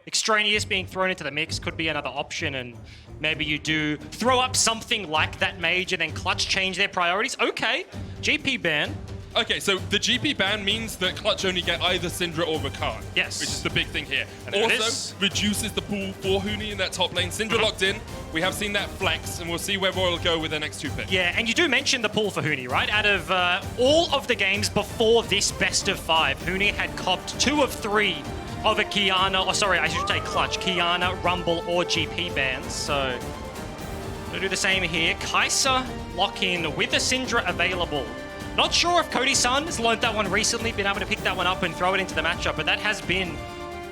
Extraneous being thrown into the mix could be another option, and maybe you do throw up something like that mage and then Clutch change their priorities. Okay, GP ban. Okay, so the GP ban means that Clutch only get either Syndra or Vulcan. Yes. Which is the big thing here. And also, reduces the pool for Huni in that top lane. Syndra locked in. We have seen that flex, and we'll see where RYL go with their next 2 picks. Yeah, and you do mention the pool for Huni, right? Out of all of the games before this best of 5, Huni had copped 2 of 3 of a Qiyana, or sorry, I should say Clutch, Qiyana, Rumble, or GP bans. So, we'll do the same here. Kaisa lock in with a Syndra available. Not sure if Cody Sun has learned that one recently, been able to pick that one up and throw it into the matchup, but that has been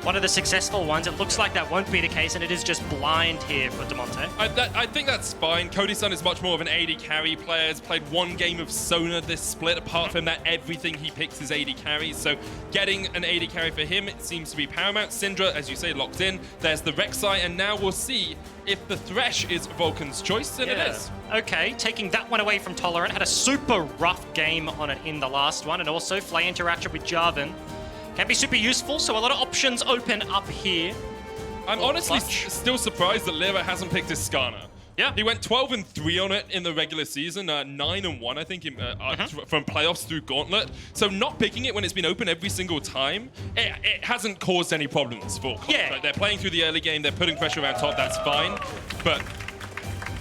one of the successful ones. It looks like that won't be the case, and it is just blind here for Damonte. I think that's fine. Cody Sun is much more of an AD carry player. He's played 1 game of Sona this split. Apart from that, everything he picks is AD carries. So getting an AD carry for him, it seems to be paramount. Syndra, as you say, locked in. There's the Rek'Sai, and now we'll see if the Thresh is Vulcan's choice, and it is. Okay, taking that one away from Tolerant. Had a super rough game on it in the last one, and also Flay interaction with Jarvan. Can be super useful, so a lot of options open up here. I'm honestly still surprised that Lira hasn't picked his Skarner. Yeah. He went 12-3 on it in the regular season, 9-1, I think, from playoffs through Gauntlet. So not picking it when it's been open every single time, it hasn't caused any problems for Clutch. Yeah. Right? They're playing through the early game, they're putting pressure around top, that's fine. But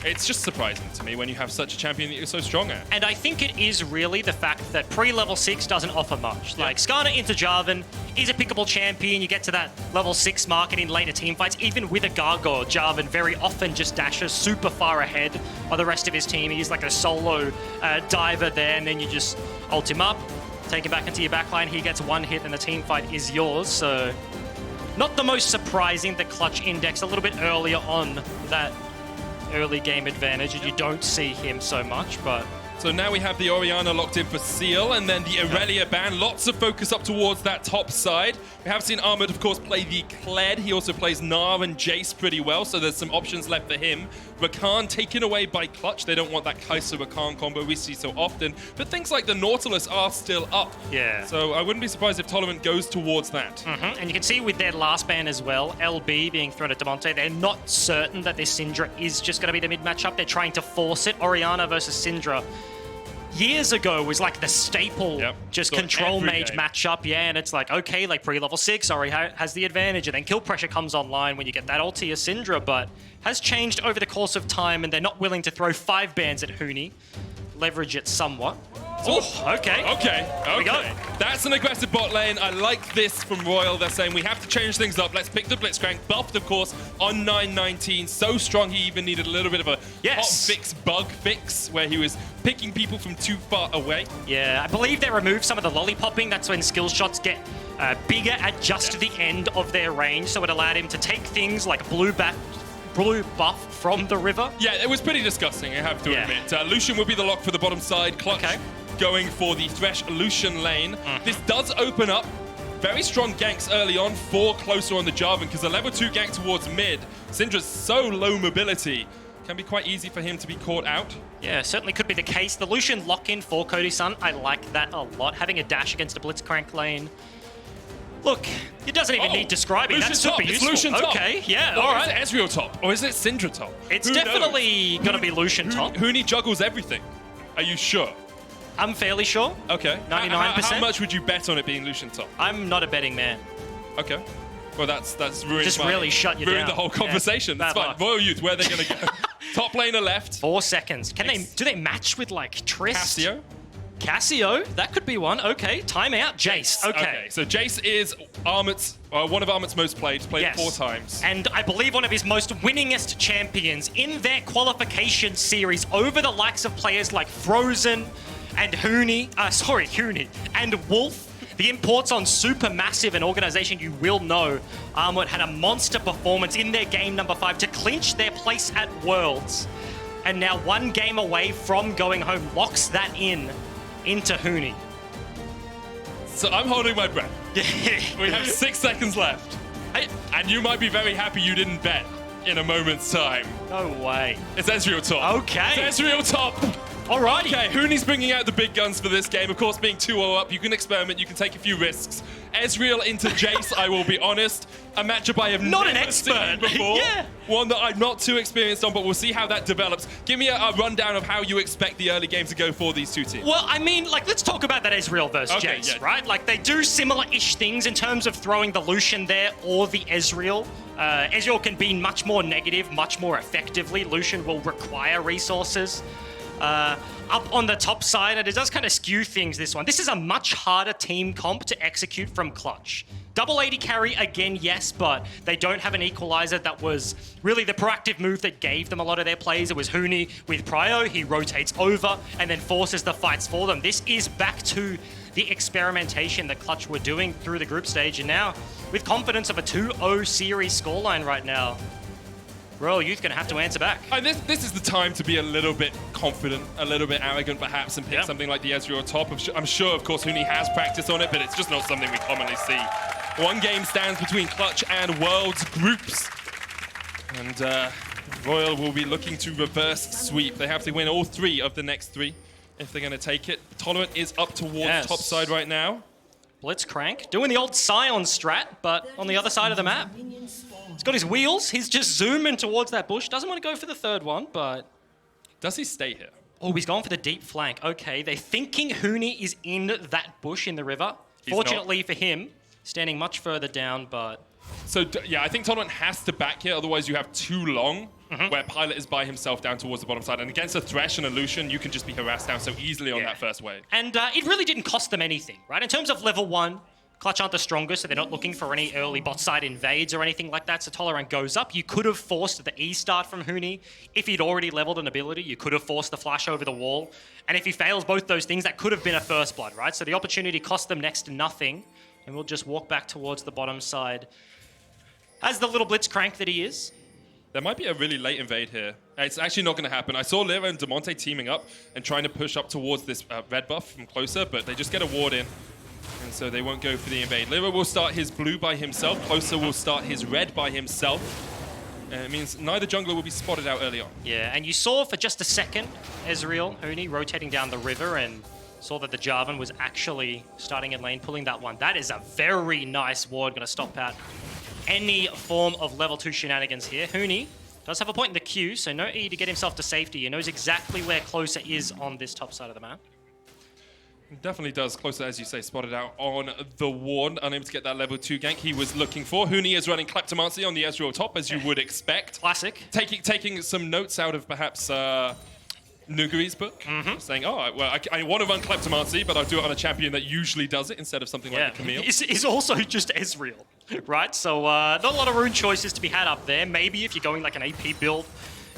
it's just surprising to me when you have such a champion that you're so strong at. And I think it is really the fact that pre-level 6 doesn't offer much. Like, Skarner into Jarvan is a pickable champion. You get to that level 6 mark and in later teamfights, even with a Gargoyle, Jarvan very often just dashes super far ahead of the rest of his team. He's like a solo diver there, and then you just ult him up, take him back into your backline. He gets 1 hit and the teamfight is yours. So not the most surprising that Clutch indexed a little bit earlier on that early game advantage, and you don't see him so much, but... So now we have the Orianna locked in for Cyeol, and then the Aurelia ban. Lots of focus up towards that top side. We have seen Armut, of course, play the Kled. He also plays Gnar and Jayce pretty well, so there's some options left for him. Rakan taken away by Clutch. They don't want that Kaisa-Rakan combo we see so often. But things like the Nautilus are still up. Yeah. So I wouldn't be surprised if Tolerant goes towards that. And you can see with their last ban as well, LB being thrown at Damonte, they're not certain that this Syndra is just going to be the mid matchup. They're trying to force it. Orianna versus Syndra years ago was like the staple, just control mage matchup, and it's like, okay, like pre-level 6, Ori has the advantage, and then kill pressure comes online when you get that ulti as Syndra, but has changed over the course of time, and they're not willing to throw 5 bans at Huni, leverage it somewhat. Oh, okay. There we go. That's an aggressive bot lane. I like this from RYL. They're saying we have to change things up. Let's pick the Blitzcrank. Buffed, of course, on 919. So strong, he even needed a little bit of a hot fix, bug fix, where he was picking people from too far away. Yeah, I believe they removed some of the lollipopping. That's when skill shots get bigger at just the end of their range. So it allowed him to take things like blue buff from the river. Yeah, it was pretty disgusting, I have to admit. Lucian will be the lock for the bottom side. Clutch going for the Thresh Lucian lane. This does open up very strong ganks early on for closer on the Jarvan, because the level 2 gank towards mid, Syndra's so low mobility, can be quite easy for him to be caught out. Yeah, certainly could be the case. The Lucian lock-in for Cody Sun, I like that a lot. Having a dash against a Blitzcrank lane. Look, it doesn't even need describing. Lucian That's super top. useful. It's Lucian top. Okay, yeah, Or all right. is it Ezreal top? Or is it Syndra top? It's Who definitely going to be Lucian top. Huni juggles everything. Are you sure? I'm fairly sure. Okay. 99%. How much would you bet on it being Lucian top? I'm not a betting man. Okay. Well, that's ruined. Just really shut you down. Ruined the whole conversation. That's fine. Royal Youth, where are they going to go? Top laner left. 4 seconds. Do they match with like Triss? Cassio? That could be one. Okay. Timeout. Jayce. Okay. So Jayce is Armut's, one of Armut's most played. Played 4 times. And I believe one of his most winningest champions in their qualification series over the likes of players like Frozen and Huni, and Wolf. The imports on Supermassive, an organization you will know. Armut had a monster performance in their game number 5 to clinch their place at Worlds. And now 1 game away from going home, locks that into Huni. So I'm holding my breath. We have 6 seconds left. And you might be very happy you didn't bet in a moment's time. No way. It's Ezreal top. Okay. It's Ezreal top. Alrighty. Okay, Huni's bringing out the big guns for this game. Of course, being 2-0 up, you can experiment, you can take a few risks. Ezreal into Jayce, I will be honest. A matchup I have never seen before. Yeah. One that I'm not too experienced on, but we'll see how that develops. Give me a rundown of how you expect the early game to go for these two teams. Well, I mean, like, let's talk about that Ezreal versus Jayce, right? Like, they do similar-ish things in terms of throwing the Lucian there or the Ezreal. Ezreal can be much more negative, much more effectively. Lucian will require resources. Up on the top side, and it does kind of skew things, this one. This is a much harder team comp to execute from clutch. Double AD carry, again, yes, but they don't have an equalizer. That was really the proactive move that gave them a lot of their plays. It was Huni with Prio. He rotates over and then forces the fights for them. This is back to the experimentation that Clutch were doing through the group stage, and now with confidence of a 2-0 series scoreline right now, RYL Youth going to have to answer back. And this is the time to be a little bit confident, a little bit arrogant perhaps, and pick something like the Ezreal top. I'm sure, of course, Huni has practice on it, but it's just not something we commonly see. One game stands between Clutch and World's groups. And RYL will be looking to reverse sweep. They have to win all 3 of the next 3 if they're going to take it. Tolerant is up towards top side right now. Blitzcrank doing the old Scion strat, but on the other side of the map. He's got his wheels. He's just zooming towards that bush. Doesn't want to go for the third one, but... Does he stay here? Oh, he's going for the deep flank. Okay, they're thinking Huni is in that bush in the river. Fortunately for him, standing much further down, but... So, yeah, I think Tolerant has to back here, otherwise you have too long, where Pilot is by himself down towards the bottom side. And against a Thresh and a Lucian, you can just be harassed down so easily on that first wave. And it really didn't cost them anything, right? In terms of level 1, Clutch aren't the strongest, so they're not looking for any early bot side invades or anything like that, so Tolerant goes up. You could have forced the E start from Huni. If he'd already leveled an ability, you could have forced the flash over the wall. And if he fails both those things, that could have been a first blood, right? So the opportunity cost them next to nothing, and we'll just walk back towards the bottom side as the little Blitzcrank that he is. There might be a really late invade here. It's actually not going to happen. I saw Lira and Damonte teaming up and trying to push up towards this red buff from closer, but they just get a ward in. And so they won't go for the invade. Lira will start his blue by himself. Closer will start his red by himself. And it means neither jungler will be spotted out early on. Yeah, and you saw for just a second Ezreal, Huni, rotating down the river and saw that the Jarvan was actually starting in lane, pulling that one. That is a very nice ward, going to stop out any form of level 2 shenanigans here. Huni does have a point in the queue, so no E to get himself to safety. He knows exactly where Closer is on this top side of the map. Definitely does. Closer, as you say, spotted out on the ward, unable to get that level 2 gank he was looking for. Huni is running Kleptomancy on the Ezreal top, as you would expect. Classic. Taking some notes out of perhaps Nuguri's book, saying, oh, well, I want to run Kleptomancy, but I'll do it on a champion that usually does it instead of something like the Camille. It's also just Ezreal, right? So not a lot of rune choices to be had up there. Maybe if you're going like an AP build,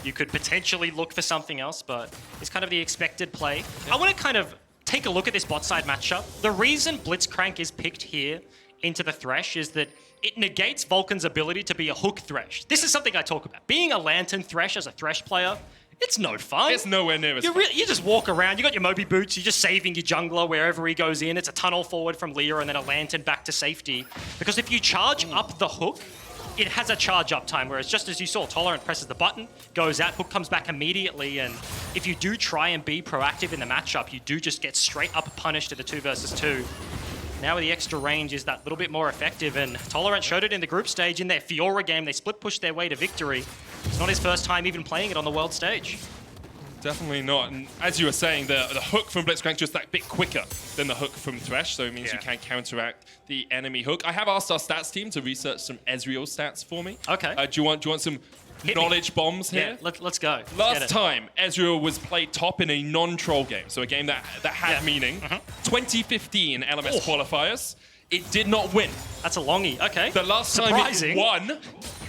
you could potentially look for something else, but it's kind of the expected play. I want to kind of take a look at this bot side matchup. The reason Blitzcrank is picked here into the Thresh is that it negates Vulcan's ability to be a hook Thresh. This is something I talk about. Being a Lantern Thresh as a Thresh player, it's no fun. It's nowhere near as fun. You just walk around, you got your Moby boots, you're just saving your jungler wherever he goes in. It's a tunnel forward from Lira and then a Lantern back to safety. Because if you charge up the hook, it has a charge up time, whereas just as you saw, Tolerant presses the button, goes out, hook comes back immediately, and if you do try and be proactive in the matchup, you do just get straight up punished at the 2 versus 2. Now with the extra range is that little bit more effective, and Tolerant showed it in the group stage in their Fiora game. They split pushed their way to victory. It's not his first time even playing it on the world stage. Definitely not. And as you were saying, the hook from Blitzcrank just that bit quicker than the hook from Thresh, so it means you can counteract the enemy hook. I have asked our stats team to research some Ezreal stats for me. Okay. Do you want some knowledge bombs here? Yeah, let's go. Last time Ezreal was played top in a non-troll game, so a game that had meaning. 2015 LMS qualifiers. It did not win. That's a longie. Okay. The last time it won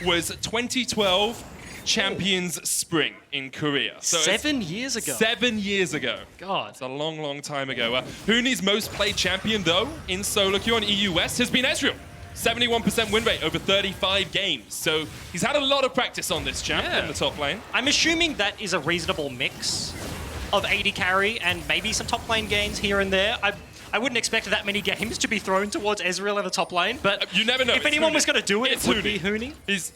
was 2012 Champions Spring in Korea. So 7 years ago. 7 years ago. God. It's a long, long time ago. Huni's most played champion, though, in solo queue on EU West has been Ezreal. 71% win rate over 35 games. So he's had a lot of practice on this champ in the top lane. I'm assuming that is a reasonable mix of AD carry and maybe some top lane gains here and there. I wouldn't expect that many games to be thrown towards Ezreal in the top lane, but you never know. If anyone was going to do it, it would be Huni. He's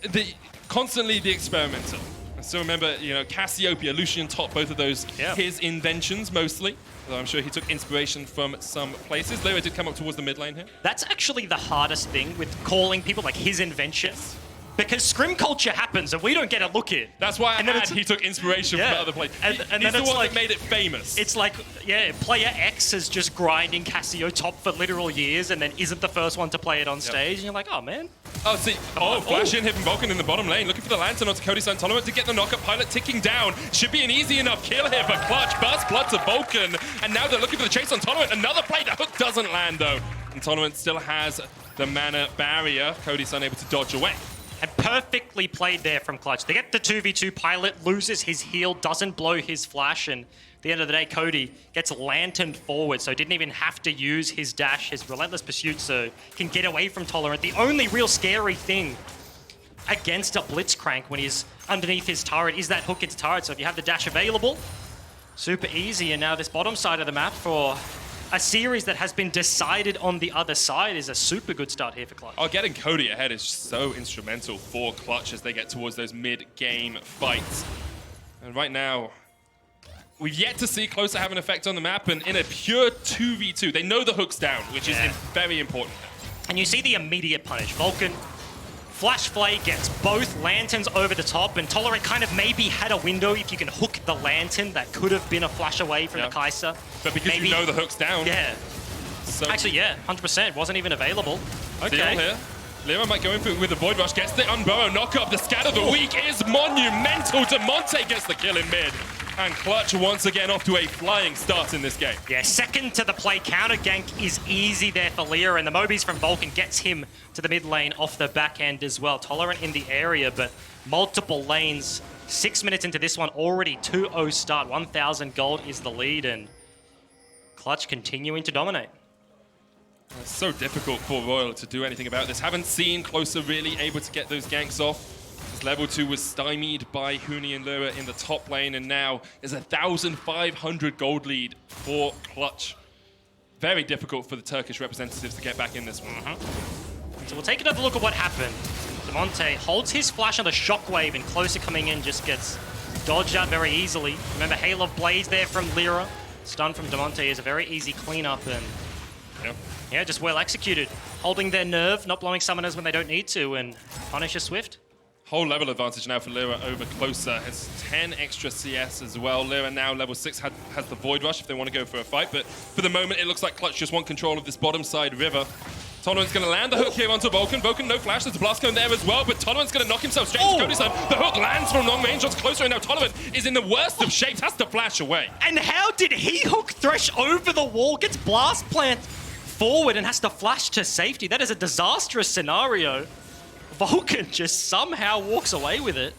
constantly the experimenter. I still remember, you know, Cassiopeia, Lucian top, both of those his inventions mostly. Although I'm sure he took inspiration from some places. Lira did come up towards the mid lane here. That's actually the hardest thing with calling people like his invention. Because scrim culture happens and we don't get a look at. That's why he took inspiration from other players. And He's then the it's one like, that made it famous. It's like, yeah, player X is just grinding Cassio top for literal years and then isn't the first one to play it on stage. And you're like, oh, man. Oh, see. Oh, flash in, hitting Vulcan in the bottom lane. Looking for the lantern onto Cody Sun. Tolerant to get the knockup. Pilot ticking down. Should be an easy enough kill here for Clutch. Burst blood to Vulcan. And now they're looking for the chase on Tolerant. Another play. The hook doesn't land, though. And Tolerant still has the mana barrier. Cody Sun able to dodge away. And perfectly played there from Clutch. They get the 2v2. Pilot loses his heal, doesn't blow his flash, and at the end of the day, Cody gets lanterned forward, so didn't even have to use his dash, his relentless pursuit, so can get away from Tolerant. The only real scary thing against a Blitzcrank when he's underneath his turret is that hook into turret, so if you have the dash available, super easy. And now this bottom side of the map for a series that has been decided on the other side is a super good start here for Clutch. Oh, getting Cody ahead is so instrumental for Clutch as they get towards those mid-game fights. And right now, we've yet to see Closer have an effect on the map, and in a pure 2v2, they know the hook's down, which is very important. And you see the immediate punish. Vulcan, Flash Flay gets both lanterns over the top, and Tolerant kind of maybe had a window if you can hook the lantern that could have been a flash away from the Kaisa. But because you know the hook's down. Yeah. So actually, yeah, 100%. Wasn't even available. Okay. Deal here. Lira might go in for with the Void Rush, gets the Unburrow knock-up. The scat of the week is monumental. Damonte gets the kill in mid. And Clutch once again off to a flying start in this game. Yeah, second to the play. Counter gank is easy there for Lira, and the Mobies from Vulcan gets him to the mid lane off the back end as well. Tolerant in the area, but multiple lanes. 6 minutes into this one, already 2-0 start. 1,000 gold is the lead, and Clutch continuing to dominate. It's so difficult for RYL to do anything about this. Haven't seen Closer really able to get those ganks off. Level 2 was stymied by Huni and Lira in the top lane, and now is a 1,500 gold lead for Clutch. Very difficult for the Turkish representatives to get back in this one. So we'll take another look at what happened. Damonte holds his flash on the shockwave, and Closer coming in just gets dodged out very easily. Remember, Hail of Blaze there from Lira. Stun from Damonte is a very easy cleanup, and yeah, just well executed. Holding their nerve, not blowing summoners when they don't need to, and Punisher Swift. Whole level advantage now for Lira over Closer. Has 10 extra CS as well. Lira now level 6 has the Void Rush if they want to go for a fight, but for the moment it looks like Clutch just want control of this bottom side river. Tolerant's going to land the hook here onto Vulcan. Vulcan, no flash. There's a blast cone there as well, but Tolerant's going to knock himself straight into Cody Sun. The hook lands from long range onto Closer, and now Tolerant is in the worst of shapes, has to flash away. And how did he hook Thresh over the wall, gets blast plant forward, and has to flash to safety? That is a disastrous scenario. Vulcan just somehow walks away with it.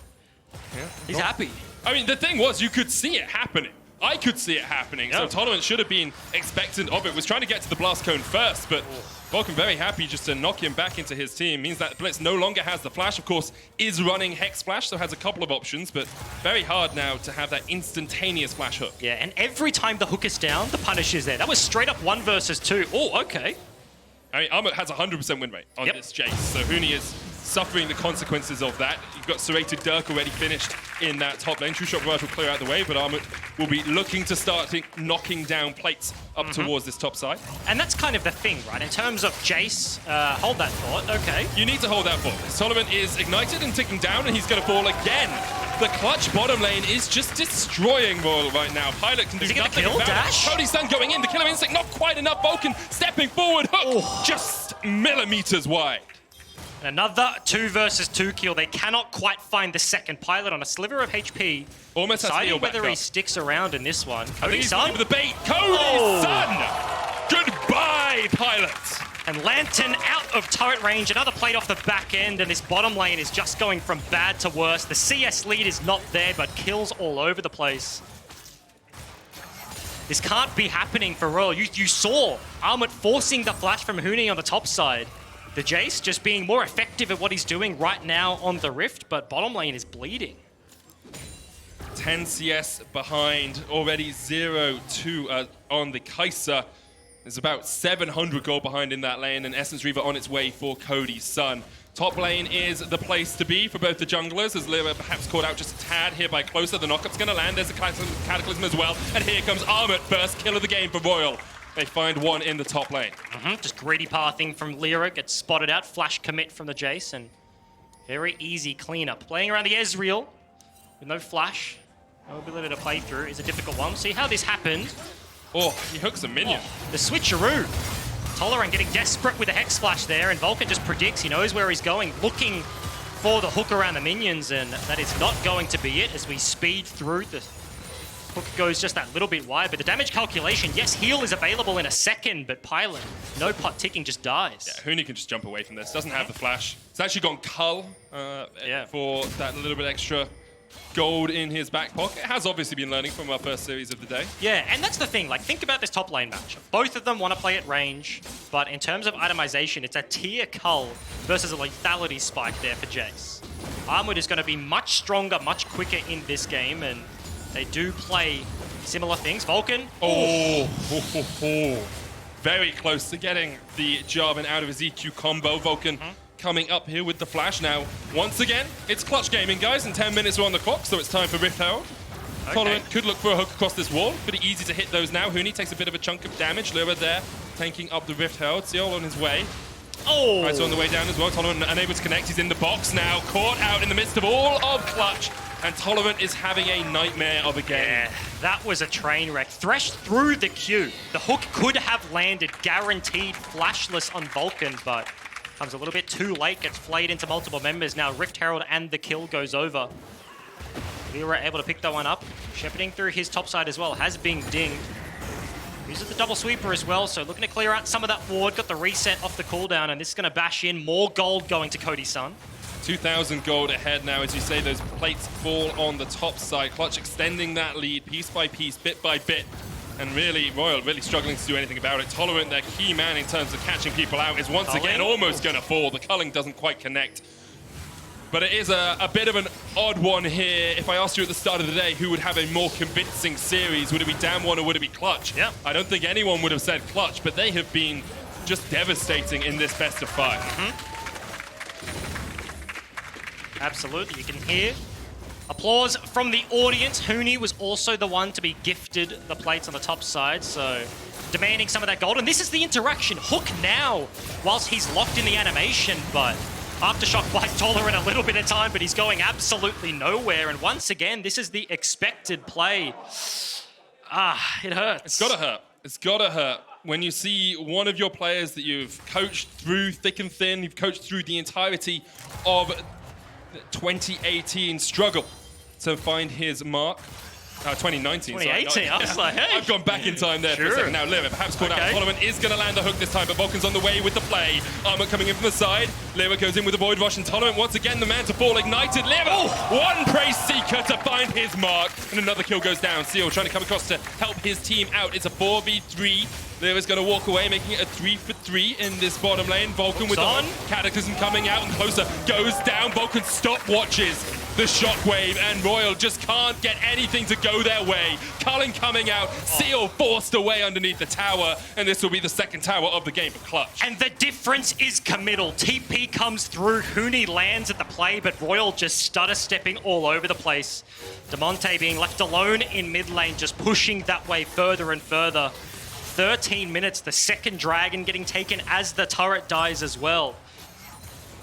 Yeah. He's happy. I mean, the thing was, you could see it happening. I could see it happening, so Tolerant should have been expectant of it. Was trying to get to the blast cone first, but Vulcan very happy just to knock him back into his team. Means that Blitz no longer has the flash. Of course, is running Hex Flash, so has a couple of options, but very hard now to have that instantaneous flash hook. Yeah, and every time the hook is down, the punish is there. That was straight up 1 versus 2. Oh, okay. I mean, Armut has 100% win rate on this Jayce, so Huni is suffering the consequences of that. You've got Serrated Dirk already finished in that top lane. True Shot Barrage will clear out the way, but Armut will be looking to start knocking down plates up towards this top side. And that's kind of the thing, right? In terms of Jayce, hold that thought, okay. You need to hold that thought. Tolerant is ignited and ticking down, and he's going to fall again. The Clutch bottom lane is just destroying RYL right now. Pilot can do nothing about Dash? it. Cody Sun going in, the killer instinct not quite enough. Vulcan stepping forward, hook just millimeters wide. Another 2 versus 2 kill. They cannot quite find the second. Pilot on a sliver of HP. Almost has to heal back whether he up. sticks around in this one. Cody Sun with the bait. Cody Sun! Goodbye, Pilot! And Lantern out of turret range. Another plate off the back end, and this bottom lane is just going from bad to worse. The CS lead is not there, but kills all over the place. This can't be happening for RYL. You saw Armut forcing the flash from Huni on the top side. The Jayce just being more effective at what he's doing right now on the Rift, but bottom lane is bleeding. 10 CS behind, already 0-2 on the Kaisa. There's about 700 gold behind in that lane, and Essence Reaver on its way for Cody Sun. Top lane is the place to be for both the junglers, as Lira perhaps caught out just a tad here by Closer. The knockup's going to land. There's a Cataclysm as well. And here comes Armut, first kill of the game for RYL. They find one in the top lane. Just greedy pathing from Lira, gets spotted out. Flash commit from the Jayce, and very easy cleanup. Playing around the Ezreal with no flash, no ability to play through is a difficult one. See how this happened. Oh, he hooks a minion. The switcheroo. Tolerant getting desperate with a Hex Splash there, and Vulcan just predicts, he knows where he's going, looking for the hook around the minions, and that is not going to be it as we speed through. The hook goes just that little bit wide, but the damage calculation, yes, heal is available in a second, but Pilot, no pot ticking, just dies. Yeah, Huni can just jump away from this, doesn't have the flash. It's actually gone Cull for that little bit extra gold in his back pocket. Has obviously been learning from our first series of the day. Yeah, and that's the thing. Like, think about this top lane match. Both of them want to play at range, but in terms of itemization, it's a tier Cull versus a lethality spike there for Jayce. Armut is going to be much stronger, much quicker in this game, and they do play similar things. Vulcan. Very close to getting the Jarvan out of his EQ combo. Vulcan coming up here with the flash. Now, once again, it's clutch gaming, guys, and 10 minutes are on the clock, so it's time for Rift Herald. Okay. Tolerant could look for a hook across this wall. Pretty easy to hit those now. Huni takes a bit of a chunk of damage. Lira there, tanking up the Rift Herald. Cyeol on his way. Oh! Kaisa on the way down as well. Tolerant unable to connect. He's in the box now. Caught out in the midst of all of clutch. And Tolerant is having a nightmare of a game. Yeah, that was a train wreck. Thresh through the queue. The hook could have landed guaranteed flashless on Vulcan, but comes a little bit too late, gets flayed into multiple members. Now Rift Herald and the kill goes over. Lira able to pick that one up. Shepherding through his top side as well, has been dinged. Uses the double sweeper as well, so looking to clear out some of that ward. Got the reset off the cooldown, and this is going to bash in. More gold going to Cody Sun. 2,000 gold ahead now. As you say, those plates fall on the top side. Clutch extending that lead piece by piece, bit by bit. And really, RYL really struggling to do anything about it. Tolerant, their key man in terms of catching people out, is once again almost going to fall. The culling doesn't quite connect. But it is a bit of an odd one here. If I asked you at the start of the day who would have a more convincing series, would it be Damwon or would it be Clutch? Yeah. I don't think anyone would have said Clutch, but they have been just devastating in this best of 5. Absolutely, you can hear applause from the audience. Huni was also the one to be gifted the plates on the top side, so demanding some of that gold. And this is the interaction. Hook now, whilst he's locked in the animation, but Aftershock buys Tolerant a little bit of time, but he's going absolutely nowhere. And once again, this is the expected play. It hurts. It's gotta hurt. It's gotta hurt. When you see one of your players that you've coached through thick and thin, you've coached through the entirety of 2018 struggle to find his mark. 2019, 2018, sorry. I was like, hey. I've gone back in time there for a second. Now, Lira perhaps caught out. Tolerant is going to land the hook this time, but Vulcan's on the way with the play. Armut coming in from the side. Lira goes in with a Void Rush, and Tolerant once again the man to fall. Ignited. Lira, one Praise Seeker to find his mark, and another kill goes down. Cyeol trying to come across to help his team out. It's a 4v3. Lira's going to walk away, making it a 3-for-3 in this bottom lane. Vulcan with the Cataclysm coming out and closer. Goes down. Vulcan stopwatches the shockwave, and RYL just can't get anything to go their way. Culling coming out. Cyeol forced away underneath the tower, and this will be the second tower of the game for Clutch. And the difference is committal. TP comes through. Huni lands at the play, but RYL just stutter stepping all over the place. Damonte being left alone in mid lane, just pushing that way further and further. 13 minutes, the second dragon getting taken as the turret dies as well.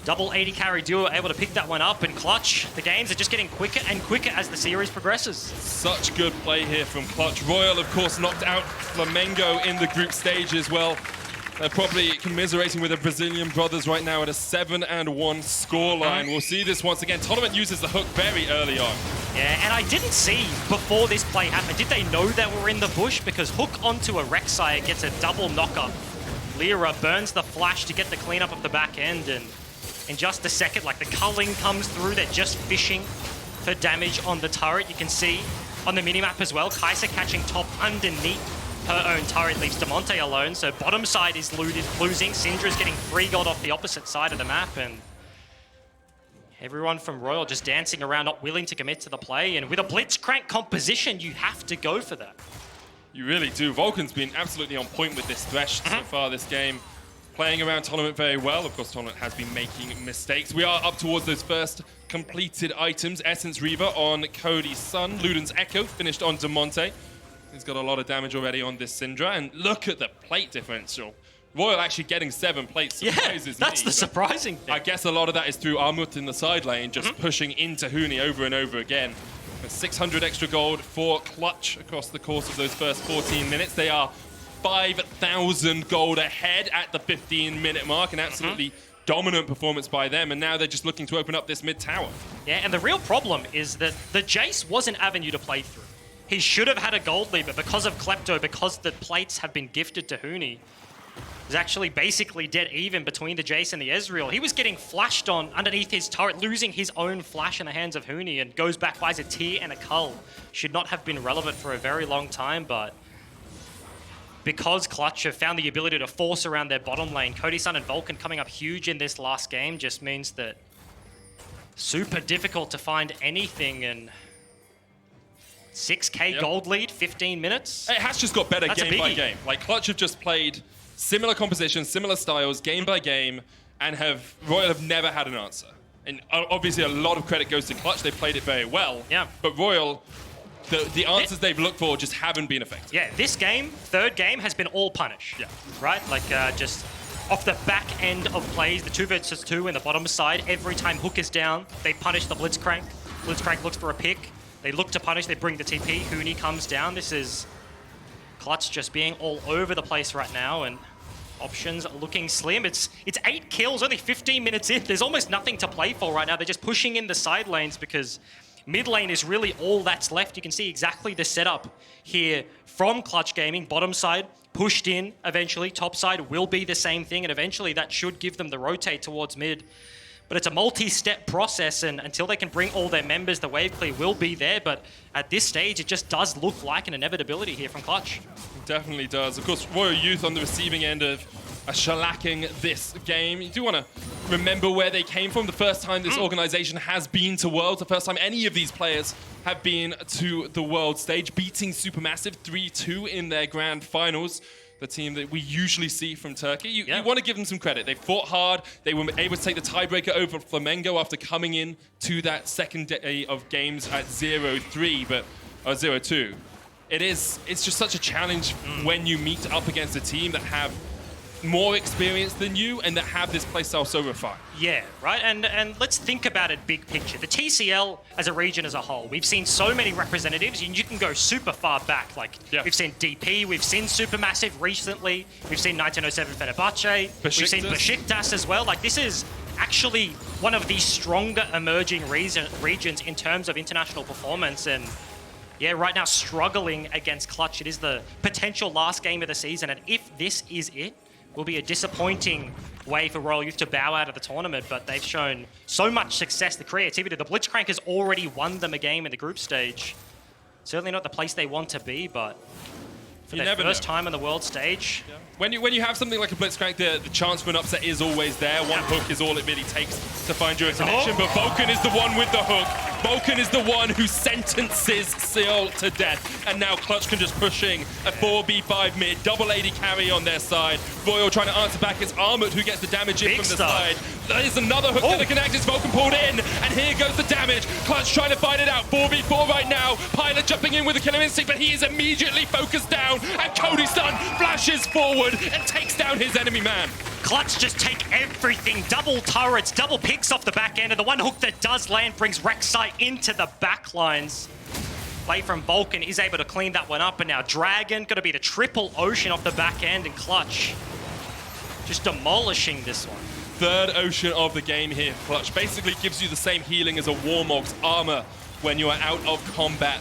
Double 80 carry duo able to pick that one up, and Clutch, the games are just getting quicker and quicker as the series progresses. Such good play here from Clutch. RYL, of course, knocked out Flamengo in the group stage as well. They're probably commiserating with the Brazilian brothers right now at a 7-1 scoreline. We'll see this once again. Tolerant uses the hook very early on. Yeah, and I didn't see before this play happened, did they know that we're in the bush? Because hook onto a Rek'Sai gets a double knockup. Lira burns the flash to get the cleanup of the back end, and in just a second, like the culling comes through, they're just fishing for damage on the turret. You can see on the minimap as well, Kaisa catching top underneath her own turret, leaves Damonte alone, so bottom side is losing. Syndra's getting 3 gold off the opposite side of the map, and everyone from RYL just dancing around, not willing to commit to the play, and with a Blitzcrank composition, you have to go for that. You really do. Vulcan's been absolutely on point with this Thresh so far this game. playing around Tolerant very well. Of course, Tolerant has been making mistakes. We are up towards those first completed items. Essence Reaver on Cody Sun. Luden's Echo finished on Damonte. He's got a lot of damage already on this Syndra. And look at the plate differential. RYL actually getting 7 plates surprises me. That's the surprising thing. I guess a lot of that is through Armut in the side lane, just pushing into Huni over and over again. 600 extra gold for Clutch across the course of those first 14 minutes. They are 5,000 gold ahead at the 15-minute mark, an absolutely dominant performance by them, and now they're just looking to open up this mid tower. Yeah, and the real problem is that the Jayce was an avenue to play through. He should have had a gold lead, but because of Klepto, because the plates have been gifted to Huni, is actually basically dead even between the Jayce and the Ezreal. He was getting flashed on underneath his turret, losing his own flash in the hands of Huni, and goes back, buys a Tear and a Cull. Should not have been relevant for a very long time, but because Clutch have found the ability to force around their bottom lane, Cody Sun and Vulcan coming up huge in this last game just means that super difficult to find anything, and 6k gold lead, 15 minutes. It has just got better That's game by game. Like, Clutch have just played similar compositions, similar styles, game by game, and RYL have never had an answer. And obviously a lot of credit goes to Clutch. They've played it very well. Yeah. But RYL, the answers they've looked for just haven't been effective. Yeah, this game, third game, has been all punish. Yeah. Right? Like, just off the back end of plays, the 2 versus 2 in the bottom side, every time Hook is down, they punish the Blitzcrank. Blitzcrank looks for a pick. They look to punish, they bring the TP. Huni comes down. This is Clutch just being all over the place right now, and options looking slim. It's 8 kills, only 15 minutes in. There's almost nothing to play for right now. They're just pushing in the side lanes because mid lane is really all that's left. You can see exactly the setup here from Clutch Gaming. Bottom side pushed in eventually. Top side will be the same thing, and eventually that should give them the rotate towards mid. But it's a multi-step process, and until they can bring all their members, the wave clear will be there. But at this stage, it just does look like an inevitability here from Clutch. It definitely does. Of course, RYL Youth on the receiving end of shellacking this game. You do want to remember where they came from. The first time this organization has been to Worlds, the first time any of these players have been to the World stage, beating Supermassive 3-2 in their grand finals. The team that we usually see from Turkey. You want to give them some credit. They fought hard. They were able to take the tiebreaker over Flamengo after coming in to that second day of games at 0-3, but 0-2. It's just such a challenge when you meet up against a team that have more experience than you and that have this playstyle so refined. Yeah, right? And let's think about it big picture. The TCL as a region as a whole, we've seen so many representatives, and you can go super far back. Like, we've seen DP, we've seen Supermassive recently, we've seen 1907 Fenerbahce, we've seen Besiktas as well. Like, this is actually one of the stronger emerging regions in terms of international performance, and yeah, right now struggling against Clutch. It is the potential last game of the season, and if this is it, will be a disappointing way for RYL Youth to bow out of the tournament, but they've shown so much success, the creativity. The Blitzcrank has already won them a game in the group stage. Certainly not the place they want to be, but for their first time on the world stage. Yeah. When you have something like a Blitzcrank, the chance for an upset is always there. One hook is all it really takes to find your connection, but Vulcan is the one with the hook. Vulcan is the one who sentences Cyeol to death, and now Clutch can just pushing a 4v5 mid, double AD carry on their side. RYL trying to answer back. It's Armut who gets the damage in from the side. There's another hook to the connect. It's Vulcan pulled in, and here goes the damage. Clutch trying to fight it out. 4v4 right now. Pilot jumping in with a killer instinct, but he is immediately focused down, and Cody Sun flashes forward and takes down his enemy man. Clutch just take everything, double turrets, double picks off the back end, and the one hook that does land brings Rek'Sai into the back lines. Play from Vulcan is able to clean that one up, and now Dragon going to be the triple ocean off the back end, and Clutch just demolishing this one. Third ocean of the game here. Clutch basically gives you the same healing as a Warmog's armor when you are out of combat.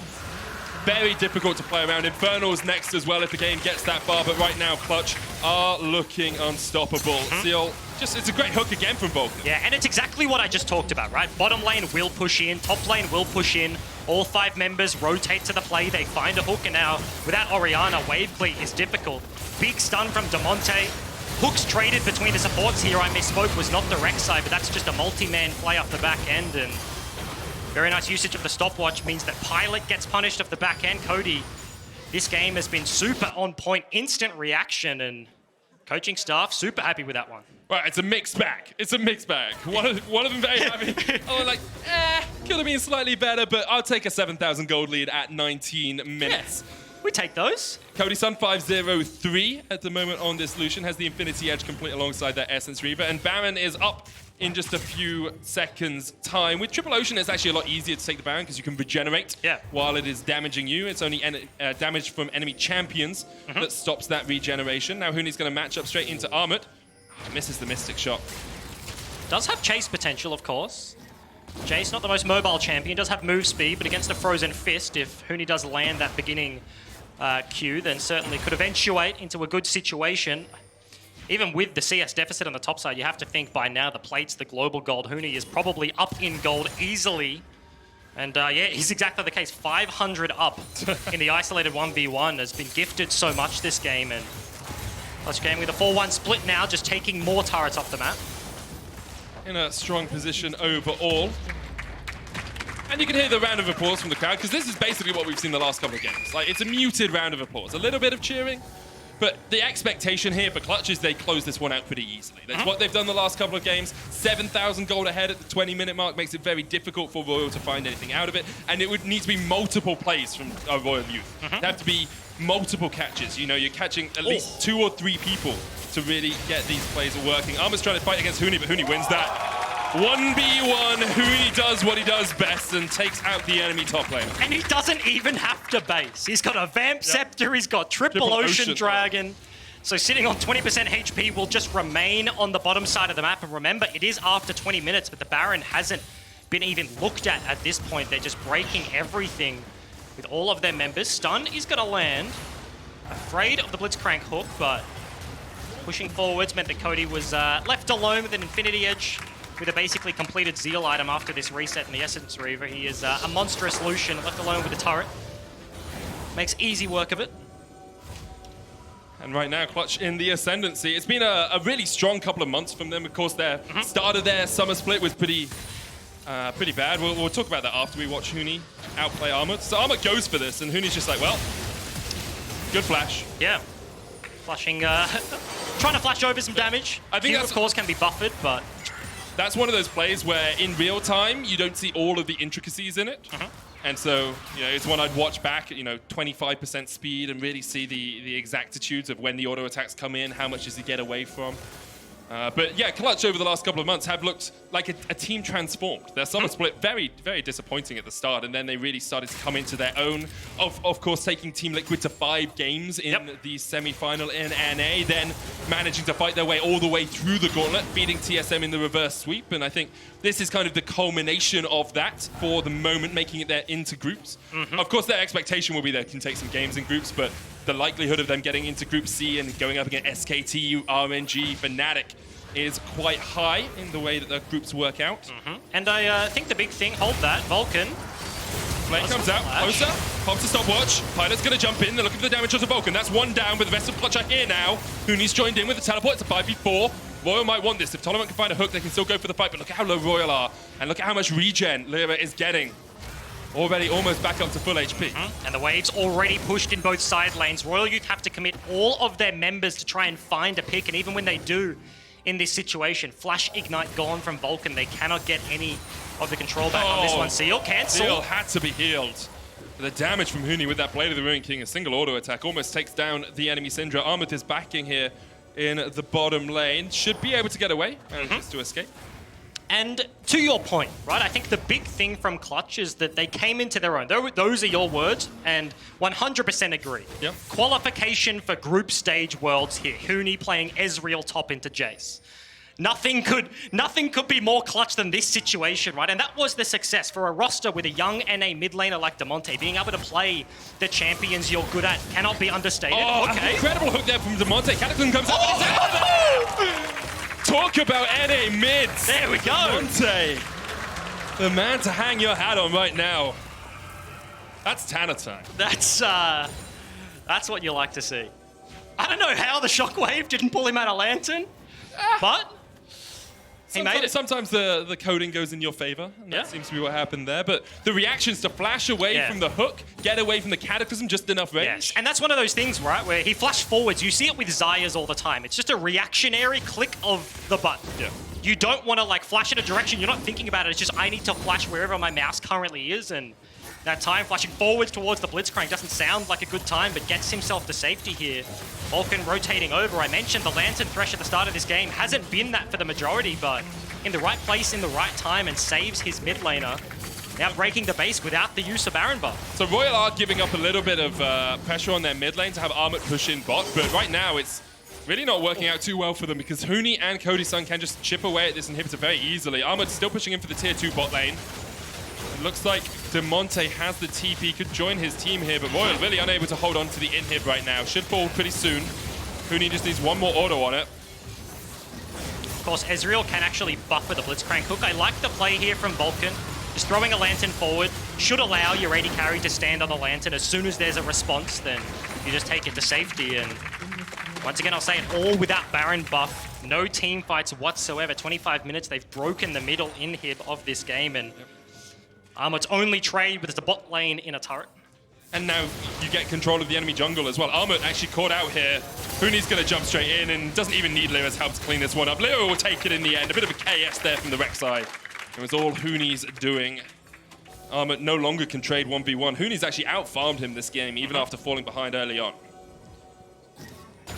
Very difficult to play around. Infernal's next as well if the game gets that far, but right now Clutch are looking unstoppable. Cyeol, it's a great hook again from Vulcan. Yeah, and it's exactly what I just talked about, right? Bottom lane will push in, top lane will push in. All 5 members rotate to the play, they find a hook, and now without Orianna, wave clear is difficult. Big stun from Damonte. Hooks traded between the supports here, I misspoke, was not the Rek'Sai, but that's just a multi-man play off the back end, and very nice usage of the stopwatch means that Pilot gets punished off the back end. Cody, this game has been super on point, instant reaction, and Coaching staff, super happy with that one. Right, it's a mixed bag. It's a mixed bag. One of them very happy. I'm like, could have been slightly better, but I'll take a 7,000 gold lead at 19 minutes. Yeah, we take those. Cody Sun 5-0-3 at the moment on this Lucian, has the Infinity Edge complete alongside that Essence Reaver, and Baron is up in just a few seconds time. With Triple Ocean, it's actually a lot easier to take the Baron because you can regenerate while it is damaging you. It's only damage from enemy champions that stops that regeneration. Now Huni's going to match up straight into Armut. Misses the Mystic shot. Does have chase potential, of course. Jayce, not the most mobile champion, does have move speed, but against a Frozen Fist, if Huni does land that beginning Q, then certainly could eventuate into a good situation. Even with the CS deficit on the top side, you have to think by now the plates, the global gold, Huni is probably up in gold easily. And yeah, he's exactly the case. 500 up in the isolated 1v1, has been gifted so much this game. And Clutch game with a 4-1 split now, just taking more turrets off the map. In a strong position overall. And you can hear the round of applause from the crowd, because this is basically what we've seen the last couple of games. Like, it's a muted round of applause. A little bit of cheering. But the expectation here for Clutch is they close this one out pretty easily. That's what they've done the last couple of games. 7,000 gold ahead at the 20-minute mark makes it very difficult for RYL to find anything out of it. And it would need to be multiple plays from RYL Youth. It'd have to be multiple catches. You know, you're catching at least 2 or 3 people to really get these plays working. Armut's trying to fight against Huni, but Huni wins that. 1v1, Huni does what he does best and takes out the enemy top lane. And he doesn't even have to base. He's got a Vamp Scepter, he's got Triple Ocean Dragon. So sitting on 20% HP will just remain on the bottom side of the map. And remember, it is after 20 minutes, but the Baron hasn't been even looked at this point. They're just breaking everything with all of their members. Stun is going to land. Afraid of the Blitzcrank hook, but pushing forwards meant that Cody was left alone with an Infinity Edge. With a basically completed Zeal item after this reset in the Essence Reaver. He is a monstrous Lucian, left alone with a turret. Makes easy work of it. And right now, Clutch in the ascendancy. It's been a really strong couple of months from them. Of course, their start of their summer split was pretty bad. We'll talk about that after we watch Huni outplay Armut. So Armut goes for this, and Huni's just like, well, good flash. Yeah. Flashing, trying to flash over some damage. I think that, of course, can be buffered, but... That's one of those plays where, in real time, you don't see all of the intricacies in it. And so, you know, it's one I'd watch back at, 25% speed and really see the exactitudes of when the auto attacks come in, how much does he get away from. But yeah, Clutch over the last couple of months have looked like a team transformed. Their summer split very, very disappointing at the start, and then they really started to come into their own. Of course, taking Team Liquid to 5 games in the semi-final in NA, then managing to fight their way all the way through the gauntlet, beating TSM in the reverse sweep. And I think this is kind of the culmination of that for the moment, making it there into groups. Of course, their expectation will be they can take some games in groups, but the likelihood of them getting into Group C and going up against SKT, RNG, Fnatic is quite high in the way that the groups work out. And I think the big thing, hold that, Vulcan. Flame comes out, closer, pops a stopwatch. Pilot's going to jump in, they're looking for the damage onto Vulcan. That's one down, but the rest of Clutch are here now. Huni's joined in with the teleport, it's a 5v4. RYL might want this. If Tolerant can find a hook, they can still go for the fight, but look at how low RYL are, and look at how much regen Lira is getting. Already almost back up to full HP. And the wave's already pushed in both side lanes. RYL Youth have to commit all of their members to try and find a pick, and even when they do in this situation, Flash Ignite gone from Vulcan, they cannot get any of the control back on this one. Cyeol cancel. Cyeol had to be healed. The damage from Huni with that Blade of the Ruined King, a single auto attack, almost takes down the enemy Syndra. Armut is backing here in the bottom lane. Should be able to get away, just to escape. And to your point, right, I think the big thing from Clutch is that they came into their own. Those are your words, and 100% agree. Qualification for group stage worlds here. Huni playing Ezreal top into Jayce. Nothing could be more Clutch than this situation, right? And that was the success for a roster with a young NA mid laner like Damonte. Being able to play the champions you're good at cannot be understated. Oh, incredible hook there from Damonte. Cataclysm comes up and it's talk about NA mids. There we go. Damonte, the man to hang your hat on right now. That's Tanner time. That's what you like to see. I don't know how the Shockwave didn't pull him out of Lantern, but he made it. Sometimes the coding goes in your favor, and that seems to be what happened there. But the reactions to flash away from the hook, get away from the Cataclysm, just enough range. Yes. And that's one of those things, right, where he flashed forwards. You see it with Xayahs all the time. It's just a reactionary click of the button. Yeah. You don't want to like flash in a direction. You're not thinking about it. It's just I need to flash wherever my mouse currently is, and that time flashing forwards towards the Blitzcrank doesn't sound like a good time, but gets himself to safety here. Vulcan rotating over. I mentioned the Lantern Thresh at the start of this game hasn't been that for the majority, but in the right place, in the right time, and saves his mid laner. Now breaking the base without the use of Baron buff. So RYL are giving up a little bit of pressure on their mid lane to have Armut push in bot, but right now it's really not working out too well for them because Huni and Cody Sun can just chip away at this inhibitor very easily. Armut's still pushing in for the tier 2 bot lane. It looks like Damonte has the TP, could join his team here, but RYL really unable to hold on to the inhib right now. Should fall pretty soon. Huni just needs one more auto on it. Of course, Ezreal can actually buff with the Blitzcrank hook. I like the play here from Vulcan. Just throwing a Lantern forward should allow your AD carry to stand on the Lantern. As soon as there's a response, then you just take it to safety. And once again, I'll say it all without Baron buff. No team fights whatsoever. 25 minutes, they've broken the middle inhib of this game. And Armut's only trade with the bot lane in a turret. And now you get control of the enemy jungle as well. Armut actually caught out here. Huni's going to jump straight in and doesn't even need Lira's help to clean this one up. Lira will take it in the end. A bit of a KS there from the Rek'Sai. It was all Huni's doing. Armut no longer can trade 1v1. Huni's actually out-farmed him this game, even after falling behind early on.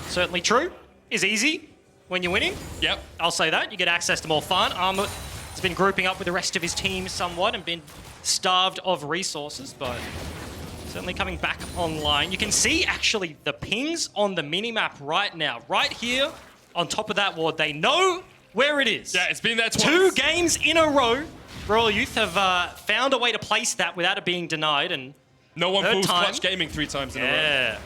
Certainly true. Is easy when you're winning. Yep. I'll say that. You get access to more fun. Armut has been grouping up with the rest of his team somewhat and been starved of resources, but certainly coming back online. You can see actually the pings on the minimap right now. Right here on top of that ward. They know where it is. Yeah, it's been there twice. 2 games in a row. RYL Youth have found a way to place that without it being denied. And no one fools Clutch Gaming 3 times in a row. Yeah,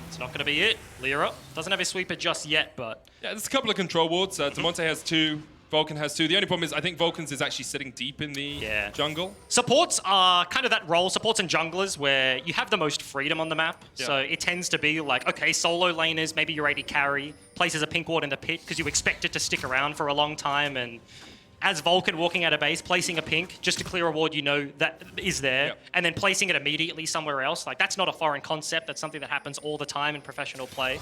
it's not going to be it. Lira doesn't have his sweeper just yet, but... Yeah, there's a couple of control wards. Damonte has 2. Vulcan has 2. The only problem is I think Vulcan's is actually sitting deep in the jungle. Supports are kind of that role, supports and junglers, where you have the most freedom on the map. Yeah. So it tends to be like, okay, solo laners, maybe your AD carry, places a pink ward in the pit because you expect it to stick around for a long time. And as Vulcan walking out of base, placing a pink just to clear a ward you know that is there, and then placing it immediately somewhere else. Like, that's not a foreign concept. That's something that happens all the time in professional play.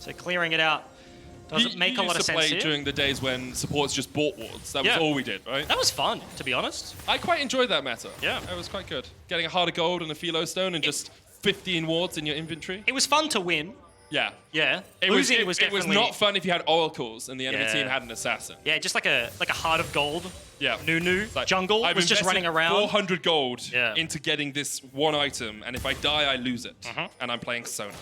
So clearing it out doesn't make a lot of sense here. You used to play during the days when supports just bought wards. That was all we did, right? That was fun, to be honest. I quite enjoyed that meta. Yeah. It was quite good. Getting a heart of gold and a philo stone and just 15 wards in your inventory. It was fun to win. Yeah. Yeah. Losing was definitely... It was not fun if you had oracles and the enemy team had an assassin. Yeah, just like a heart of gold. Yeah. Nunu like, jungle was just running around. 400 gold into getting this one item, and if I die, I lose it. And I'm playing Sona.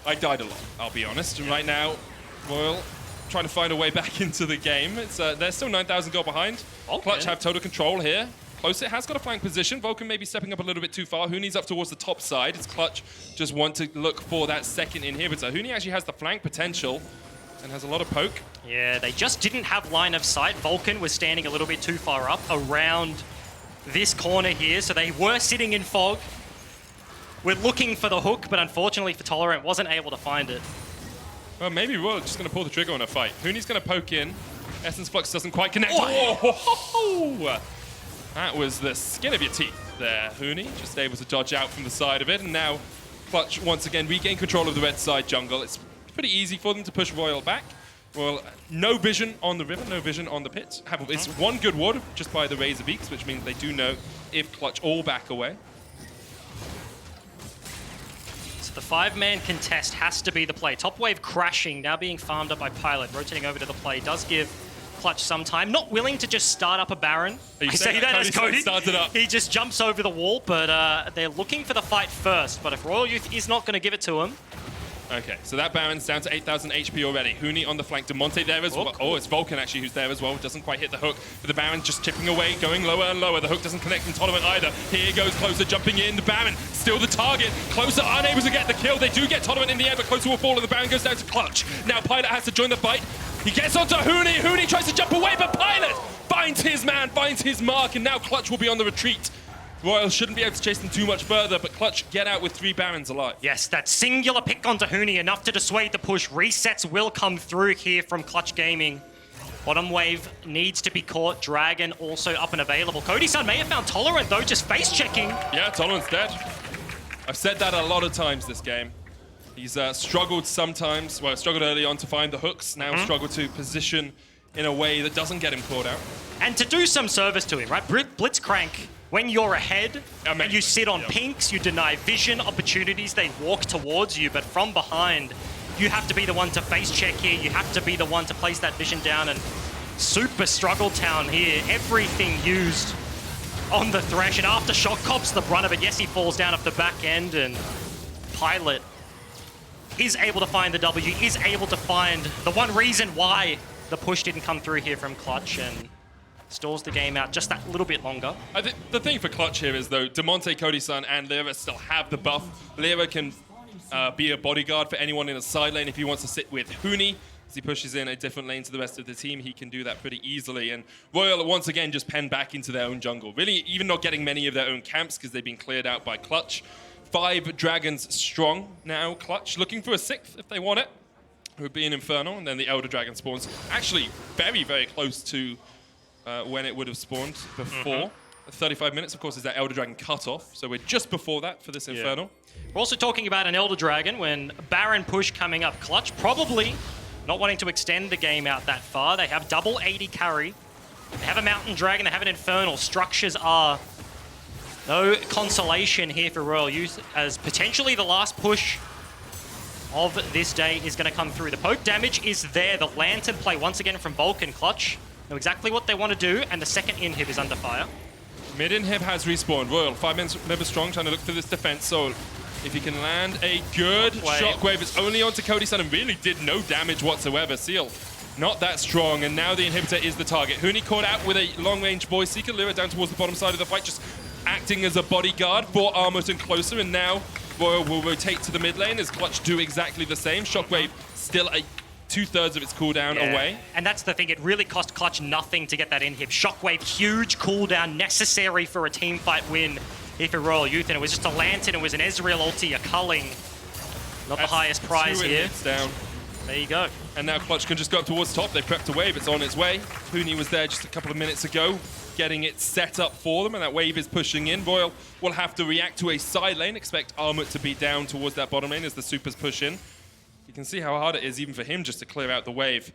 I died a lot, I'll be honest. And right now, RYL trying to find a way back into the game. It's they're still 9,000 gold behind. Clutch have total control here. Close it has got a flank position. Vulcan maybe stepping up a little bit too far. Huni's up towards the top side. It's Clutch just want to look for that second inhibitor. Huni actually has the flank potential and has a lot of poke. Yeah, they just didn't have line of sight. Vulcan was standing a little bit too far up around this corner here, so they were sitting in fog. We're looking for the hook, but unfortunately for Tolerant, wasn't able to find it. Well, maybe RYL just going to pull the trigger on a fight. Huni's going to poke in. Essence Flux doesn't quite connect. Oh! That was the skin of your teeth there, Huni. Just able to dodge out from the side of it. And now Clutch once again regain control of the red side jungle. It's pretty easy for them to push RYL back. Well, no vision on the river, no vision on the pit. It's one good ward just by the Razor Beaks, which means they do know if Clutch all back away. So the 5-man contest has to be the play. Top wave crashing, now being farmed up by Pilot. Rotating over to the play does give Clutch some time. Not willing to just start up a Baron. I say that as Cody. He just jumps over the wall, but they're looking for the fight first. But if RYL Youth is not going to give it to him... Okay, so that Baron's down to 8,000 HP already. Huni on the flank, Damonte there as well. Oh, it's Vulcan actually who's there as well. Doesn't quite hit the hook, but the Baron just chipping away, going lower and lower. The hook doesn't connect in Tolerant either. Here goes Closer jumping in. The Baron still the target. Closer unable to get the kill. They do get Tolerant in the air, but Closer will fall and the Baron goes down to Clutch. Now Pilot has to join the fight. He gets onto Huni. Huni tries to jump away, but Pilot finds his man, finds his mark, and now Clutch will be on the retreat. RYL shouldn't be able to chase them too much further, but Clutch get out with 3 Barons alive. Yes, that singular pick onto Huni, enough to dissuade the push. Resets will come through here from Clutch Gaming. Bottom wave needs to be caught. Dragon also up and available. Cody Sun may have found Tolerant though, just face checking. Yeah, Tolerant's dead. I've said that a lot of times this game. He's struggled sometimes, well, struggled early on to find the hooks, now struggled to position in a way that doesn't get him caught out. And to do some service to him, right? Blitzcrank, when you're ahead and you sit on pinks, you deny vision opportunities, they walk towards you, but from behind, you have to be the one to face check here, you have to be the one to place that vision down, and super struggle town here, everything used on the Thresh, and Aftershock cops the brunt of it. Yes, he falls down off the back end, and Pilot is able to find the W, is able to find the one reason why the push didn't come through here from Clutch, and stalls the game out just that little bit longer. I think the thing for Clutch here is, though, Damonte, Cody Sun, and Lira still have the buff. Lira can be a bodyguard for anyone in a side lane if he wants to sit with Huni. As he pushes in a different lane to the rest of the team, he can do that pretty easily. And RYL, once again, just pen back into their own jungle. Really, even not getting many of their own camps because they've been cleared out by Clutch. 5 dragons strong now, Clutch. Looking for a 6th if they want it. It would be an Infernal, and then the Elder Dragon spawns. Actually, very, very close to when it would have spawned before. 35 minutes, of course, is that Elder Dragon cutoff. So we're just before that for this Infernal. We're also talking about an Elder Dragon when Baron push coming up. Clutch probably not wanting to extend the game out that far. They have double 80 carry. They have a Mountain Dragon, they have an Infernal. Structures are no consolation here for RYL Youth, as potentially the last push of this day is going to come through. The poke damage is there. The Lantern play once again from Vulcan. Clutch know exactly what they want to do, and the second inhib is under fire. Mid inhib has respawned. RYL, 5 members strong, trying to look for this defense. So if he can land a good shockwave, it's only onto Cody Sun and really did no damage whatsoever. Seal, not that strong, and now the inhibitor is the target. Huni caught out with a long-range Voice Seeker. Lira down towards the bottom side of the fight, just acting as a bodyguard for Armut and closer, and now RYL will rotate to the mid lane as Clutch do exactly the same. Shockwave still a 2/3 of its cooldown away. And that's the thing, it really cost Clutch nothing to get that inhib. Shockwave, huge cooldown, necessary for a team fight win here for RYL Youth, and it was just a Lantern, it was an Ezreal ulti, a culling. Not the highest prize here. Down. There you go. And now Clutch can just go up towards top. They prepped a wave, it's on its way. Huni was there just a couple of minutes ago, getting it set up for them, and that wave is pushing in. RYL will have to react to a side lane. Expect Armut to be down towards that bottom lane as the supers push in. You can see how hard it is even for him just to clear out the wave.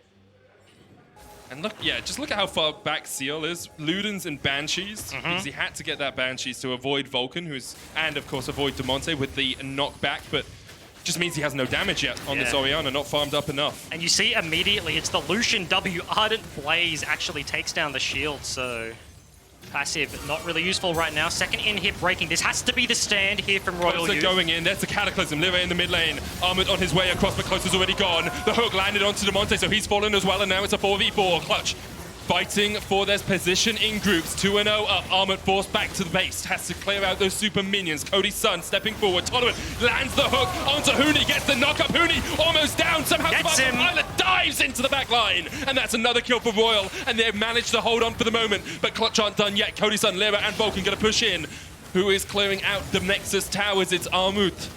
And look, yeah, just look at how far back Cyeol is. Ludens and Banshees, because he had to get that Banshees to avoid Vulcan, and of course avoid Damonte with the knockback, but just means he has no damage yet on this Orianna, not farmed up enough. And you see immediately, it's the Lucian W. Ardent Blaze actually takes down the shield, so passive, not really useful right now. Second inhib breaking. This has to be the stand here from RYL Youth. Going in, there's the Cataclysm. Lira in the mid lane. Armut on his way across, but Closer's already gone. The hook landed onto Damonte, so he's fallen as well, and now it's a 4v4. Clutch fighting for their position in groups. 2-0 up. Armut forced back to the base. Has to clear out those super minions. Cody Sun stepping forward. Tolerant lands the hook onto Huni. Gets the knock up. Huni almost down. Somehow the Pilot dives into the back line. And that's another kill for RYL. And they've managed to hold on for the moment. But Clutch aren't done yet. Cody Sun, Lira, and Vulcan going to push in. Who is clearing out the Nexus towers? It's Armut.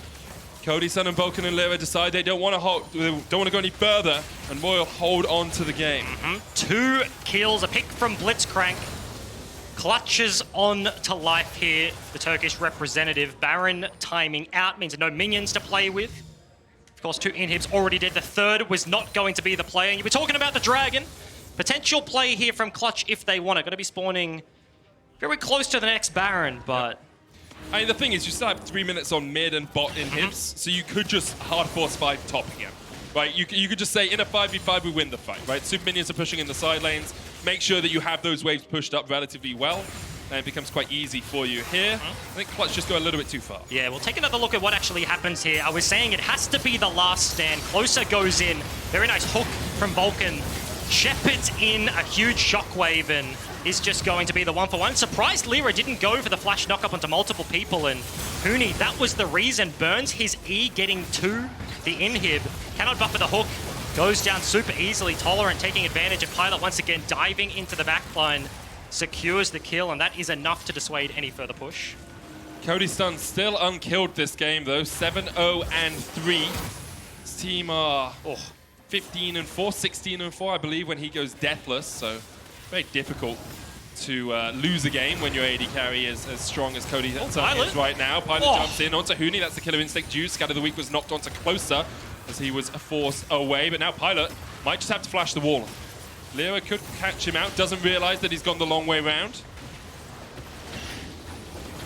Cody Sun and Vulcan and Lira decide they don't want to go any further, and RYL hold on to the game. 2 kills, a pick from Blitzcrank. Clutches on to life here, the Turkish representative. Baron timing out means no minions to play with. Of course, 2 inhibs already dead. The third was not going to be the play. And you were talking about the Dragon. Potential play here from Clutch if they want it. Going to be spawning very close to the next Baron, but... I mean, the thing is, you still have 3 minutes on mid and bot inhibs, so you could just hard force 5 top again, right? You could just say, in a 5v5, we win the fight, right? Super minions are pushing in the side lanes. Make sure that you have those waves pushed up relatively well, and it becomes quite easy for you here. I think Clutch just go a little bit too far. Yeah, we'll take another look at what actually happens here. I was saying it has to be the last stand. Closer goes in. Very nice hook from Vulcan. Shepard's in a huge shockwave and is just going to be the 1-for-1. Surprised Lira didn't go for the flash knock-up onto multiple people, and Huni, that was the reason. Burns his E getting to the inhib. Cannot buffer the hook. Goes down super easily. Tolerant taking advantage of Pilot once again, diving into the backline. Secures the kill, and that is enough to dissuade any further push. Cody Sun still unkilled this game, though. 7-0 and 3. This team are 15-4, 16-4, I believe, when he goes deathless. So very difficult to lose a game when your AD carry is as strong as Cody Sun is right now. Pilot jumps in onto Huni. That's the Killer Instinct juice. Scatter the Weak was knocked onto Closer as he was forced away. But now Pilot might just have to flash the wall. Lira could catch him out. Doesn't realize that he's gone the long way round.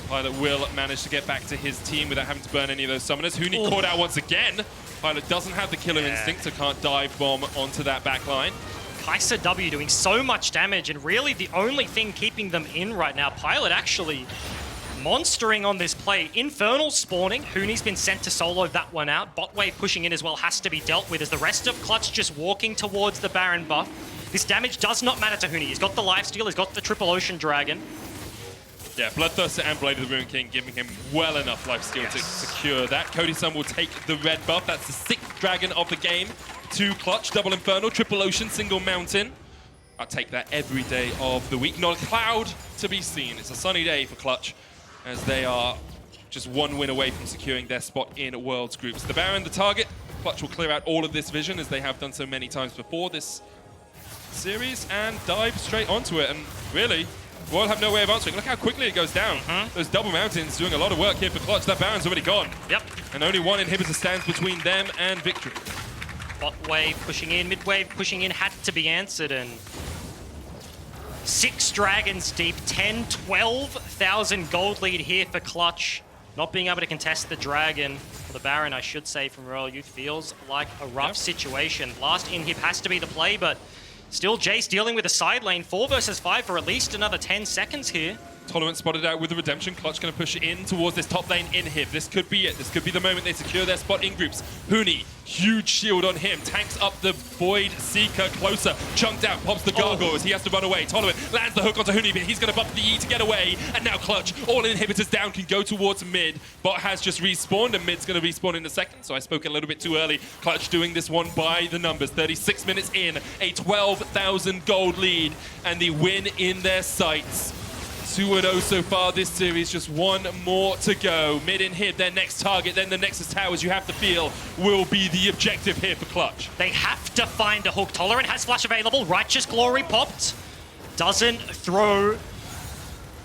Pilot will manage to get back to his team without having to burn any of those summoners. Huni caught out once again. Pilot doesn't have the Killer Instinct, so can't dive bomb onto that back line. Kaisa W doing so much damage, and really the only thing keeping them in right now. Pilot actually monstering on this play. Infernal spawning. Huni's been sent to solo that one out. Bot wave pushing in as well has to be dealt with as the rest of Clutch just walking towards the Baron buff. This damage does not matter to Huni. He's got the lifesteal, he's got the triple ocean dragon. Yeah, Bloodthirster and Blade of the Ruin King giving him well enough lifesteal to secure that. Cody Sun will take the red buff. That's the 6th dragon of the game. 2 Clutch, double Infernal, triple ocean, single mountain. I'll take that every day of the week. Not a cloud to be seen. It's a sunny day for Clutch as they are just 1 win away from securing their spot in Worlds Groups. The Baron, the target. Clutch will clear out all of this vision as they have done so many times before this series and dive straight onto it. And really, RYL have no way of answering. Look how quickly it goes down. Those double mountains doing a lot of work here for Clutch. That Baron's already gone. Yep. And only 1 inhibitor stands between them and victory. Bot wave pushing in, mid wave pushing in had to be answered, and 6 dragons deep, 10,000-12,000 gold lead here for Clutch. Not being able to contest the dragon, or the Baron I should say, from RYL Youth feels like a rough situation. Last inhib has to be the play, but still Jayce dealing with a side lane. 4 versus 5 for at least another 10 seconds here. Tolerant spotted out with the redemption. Clutch going to push in towards this top lane inhib. This could be it. This could be the moment they secure their spot in groups. Huni, huge shield on him. Tanks up the Void Seeker closer. Chunked out, pops the gargoyles. He has to run away. Tolerant lands the hook onto Huni, but he's going to bump the E to get away. And now Clutch, all inhibitors down, can go towards mid. Bot has just respawned, and mid's going to respawn in a second. So I spoke a little bit too early. Clutch doing this one by the numbers. 36 minutes in, a 12,000 gold lead, and the win in their sights. 2-0 so far this series, just 1 more to go. Mid inhib, their next target, then the Nexus Towers, you have to feel, will be the objective here for Clutch. They have to find a hook. Tolerant has flash available. Righteous Glory popped. Doesn't throw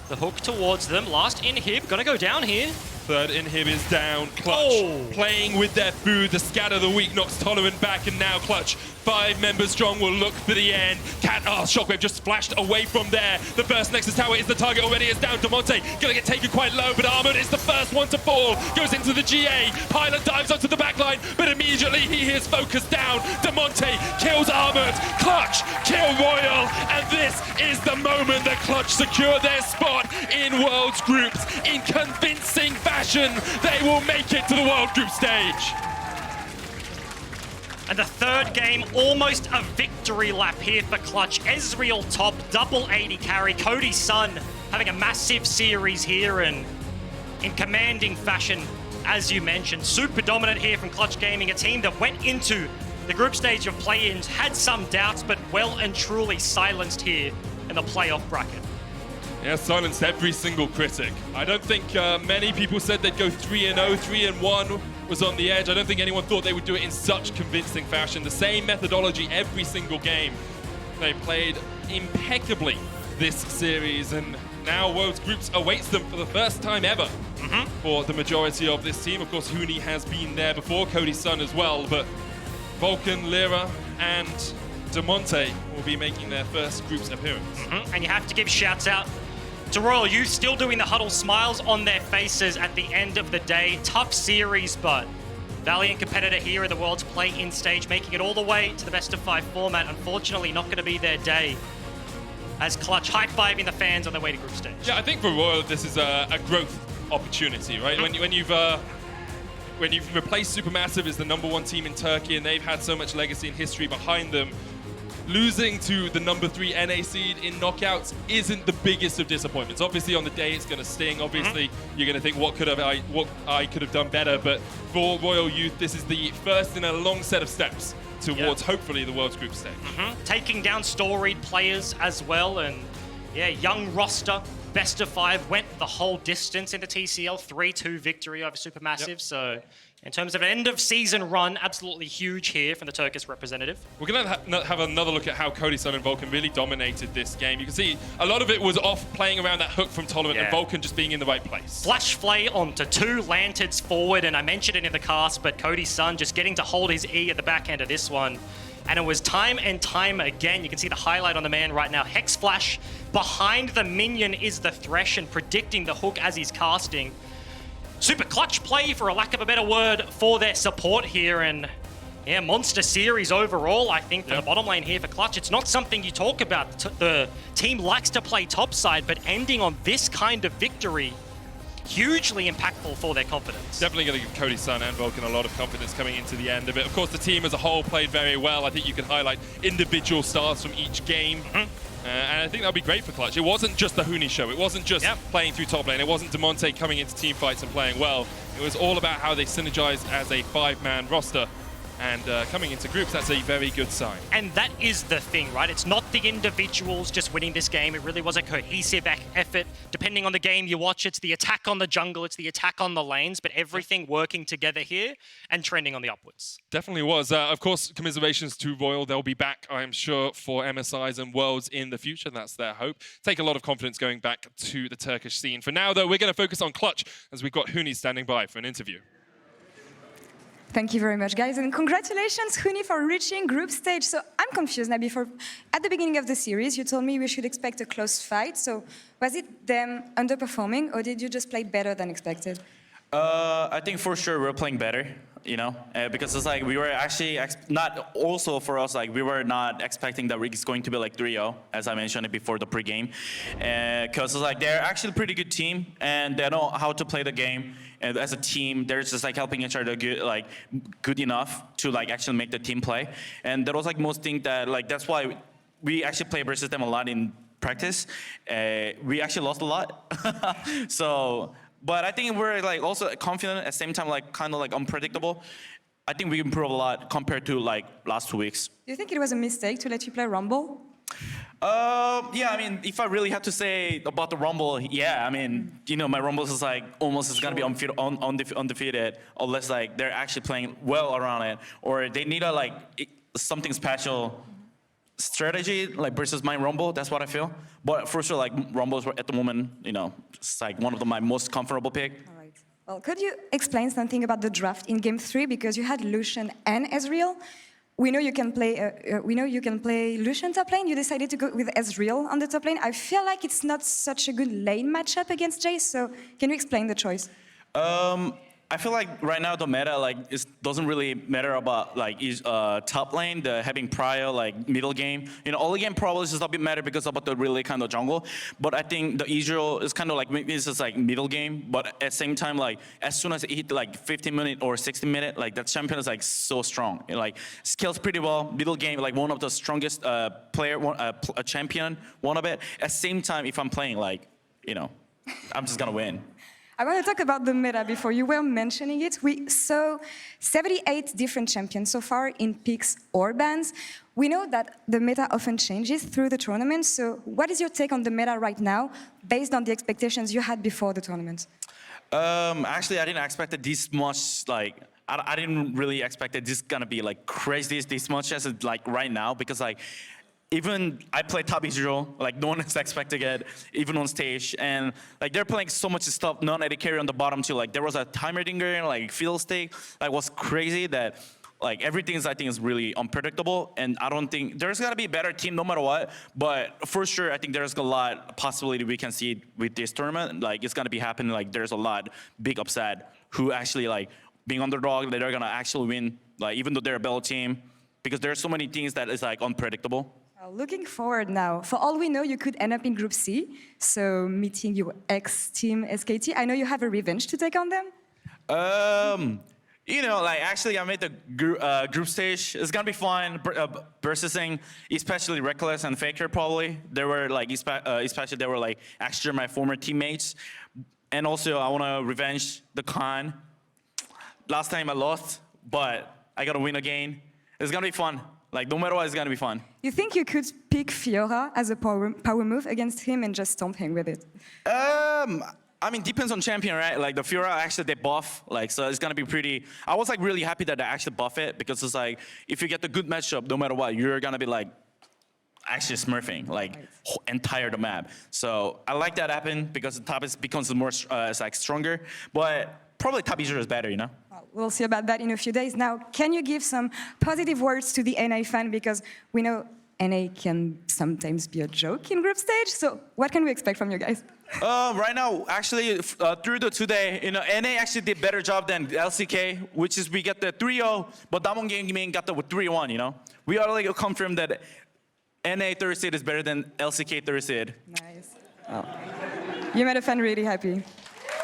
the hook towards them. Last inhib, gonna go down here. 3rd inhib is down. Clutch playing with their food. The Scatter the Weak knocks Tolerant back, and now Clutch, 5 members strong, will look for the end. Shockwave just flashed away from there. The first Nexus Tower is the target already. It's down. Damonte gonna get taken quite low, but Armut is the first one to fall. Goes into the GA. Pilot dives onto the backline, but immediately he hears focus down. Damonte kills Armut. Clutch kill RYL, and this is the moment that Clutch secure their spot in Worlds Groups in convincing fashion. They will make it to the World Group stage. And the 3rd game, almost a victory lap here for Clutch. Ezreal top, double 80 carry. Cody Sun having a massive series here, and in commanding fashion, as you mentioned. Super dominant here from Clutch Gaming, a team that went into the group stage of play-ins, had some doubts, but well and truly silenced here in the playoff bracket. Yeah, silenced every single critic. I don't think many people said they'd go 3-0, 3-1 was on the edge. I don't think anyone thought they would do it in such convincing fashion. The same methodology every single game. They played impeccably this series, and now Worlds Groups awaits them for the first time ever for the majority of this team. Of course, Huni has been there before, Cody Sun as well, but Vulcan, Lira, and Damonte will be making their first group's appearance. And you have to give shouts out to RYL Youth, still doing the huddle, smiles on their faces at the end of the day. Tough series, but valiant competitor here in the World's play-in stage, making it all the way to the best-of-5 format. Unfortunately, not going to be their day, as Clutch high-fiving the fans on their way to group stage. Yeah, I think for RYL, this is a growth opportunity, right? When you've replaced Supermassive as the #1 team in Turkey, and they've had so much legacy and history behind them, losing to the #3 NA seed in knockouts isn't the biggest of disappointments. Obviously, on the day, it's going to sting. Obviously, you're going to think, what I could have done better. But for RYL Youth, this is the first in a long set of steps towards hopefully the World's Group stage. Taking down storied players as well, and yeah, young roster best of 5 went the whole distance into TCL, 3-2 victory over Supermassive. Yep. So in terms of an end of season run, absolutely huge here from the Turkish representative. We're going to have another look at how Cody Sun and Vulcan really dominated this game. You can see a lot of it was off playing around that hook from Tolerant and Vulcan just being in the right place. Flash Flay onto 2 lanterns forward, and I mentioned it in the cast, but Cody Sun just getting to hold his E at the back end of this one. And it was time and time again. You can see the highlight on the man right now. Hex Flash. Behind the minion is the Thresh and predicting the hook as he's casting. Super clutch play, for a lack of a better word, for their support here. And yeah, monster series overall, I think, for the bottom lane here for Clutch. It's not something you talk about. The team likes to play topside, but ending on this kind of victory, hugely impactful for their confidence. Definitely going to give Cody Sun and Vulcan a lot of confidence coming into the end of it. Of course, the team as a whole played very well. I think you could highlight individual stars from each game. And I think that would be great for Clutch. It wasn't just the Huni show. It wasn't just playing through top lane. It wasn't Damonte coming into team fights and playing well. It was all about how they synergized as a 5-man roster. And coming into groups, that's a very good sign. And that is the thing, right? It's not the individuals just winning this game. It really was a cohesive effort. Depending on the game you watch, it's the attack on the jungle, it's the attack on the lanes, but everything working together here and trending on the upwards. Definitely was. Of course, commiserations to RYL. They'll be back, I'm sure, for MSIs and Worlds in the future. That's their hope. Take a lot of confidence going back to the Turkish scene. For now, though, we're going to focus on Clutch as we've got Huni standing by for an interview. Thank you very much, guys, and congratulations, Huni, for reaching group stage. So I'm confused now. At the beginning of the series, you told me we should expect a close fight. So was it them underperforming, or did you just play better than expected? I think for sure we're playing better, you know, because it's like we were actually not also for us, like we were not expecting that it's going to be like 3-0, as I mentioned it before the pregame, because it's like they're actually a pretty good team and they know how to play the game. And as a team, they're just like helping each other good enough to like actually make the team play. And that was like most thing that like that's why we actually play versus them a lot in practice. We actually lost a lot, so. But I think we're like also confident at the same time, like kind of like unpredictable. I think we improved a lot compared to like last 2 weeks. Do you think it was a mistake to let you play Rumble? Yeah, I mean, if I really have to say about the Rumble, yeah, I mean, you know, my Rumbles is like almost is gonna be undefeated unless like they're actually playing well around it, or they need a like something special strategy like versus my Rumble. That's what I feel. But for sure, like Rumbles at the moment, you know, it's like one of my most comfortable pick. All right. Well, could you explain something about the draft in Game 3 because you had Lucian and Ezreal? We know you can play Lucian top lane. You decided to go with Ezreal on the top lane. I feel like it's not such a good lane matchup against Jayce. So can you explain the choice? I feel like right now the meta like it doesn't really matter about like top lane, the having prior like middle game. You know, early game probably is a bit matter because about the really kind of jungle. But I think the Ezreal is kind of like maybe it's just like middle game. But at the same time, like as soon as it hit like 15-minute or 60-minute, like that champion is like so strong. It, like scales pretty well. Middle game, like one of the strongest a champion, one of it. At the same time, if I'm playing like, you know, I'm just gonna win. I want to talk about the meta before you were mentioning it. We saw 78 different champions so far in picks or bans. We know that the meta often changes through the tournament. So what is your take on the meta right now based on the expectations you had before the tournament? Actually, I didn't expect it this much. Like, I didn't really expect that this is gonna be like crazy this much as it, like right now, because like even I play top Ezreal, like no one is expecting it, even on stage, and like they're playing so much stuff, non-AD carry on the bottom too. Like there was a timer dinger, like fiddle stick, like was crazy that like everything is I think is really unpredictable, and I don't think there's gonna be a better team no matter what. But for sure, I think there's a lot of possibility we can see with this tournament. Like it's gonna be happening. Like there's a lot big upside who actually like being underdog, that they're gonna actually win. Like even though they're a better team, because there's so many things that is like unpredictable. Looking forward now. For all we know, you could end up in Group C, so meeting your ex-team SKT. I know you have a revenge to take on them. You know, like actually I made the group stage. It's gonna be fun versusing, especially Reckless and Faker probably. They were like, especially they were like actually my former teammates. And also I wanna revenge the Khan. Last time I lost, but I gotta win again. It's gonna be fun. Like, no matter what, it's gonna be fun. You think you could pick Fiora as a power move against him and just stomp him with it? I mean, depends on champion, right? Like the Fiora, actually they buff, like so it's gonna be pretty. I was like really happy that they actually buff it because it's like if you get the good matchup, no matter what, you're gonna be like actually smurfing like entire the map. So I like that happen because the top becomes more it's like stronger, but probably top Ezreal is better, you know. We'll see about that in a few days. Now, can you give some positive words to the NA fan because we know NA can sometimes be a joke in group stage. So what can we expect from you guys? Right now, actually, through the today, you know, NA actually did better job than LCK, which is we get the 3-0, but Damonte Gaming got the 3-1, you know? We already confirmed that NA third seed is better than LCK third seed. Nice. Oh. You made a fan really happy.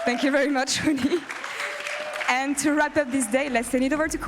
Thank you very much, Huni. And to wrap up this day, let's send it over to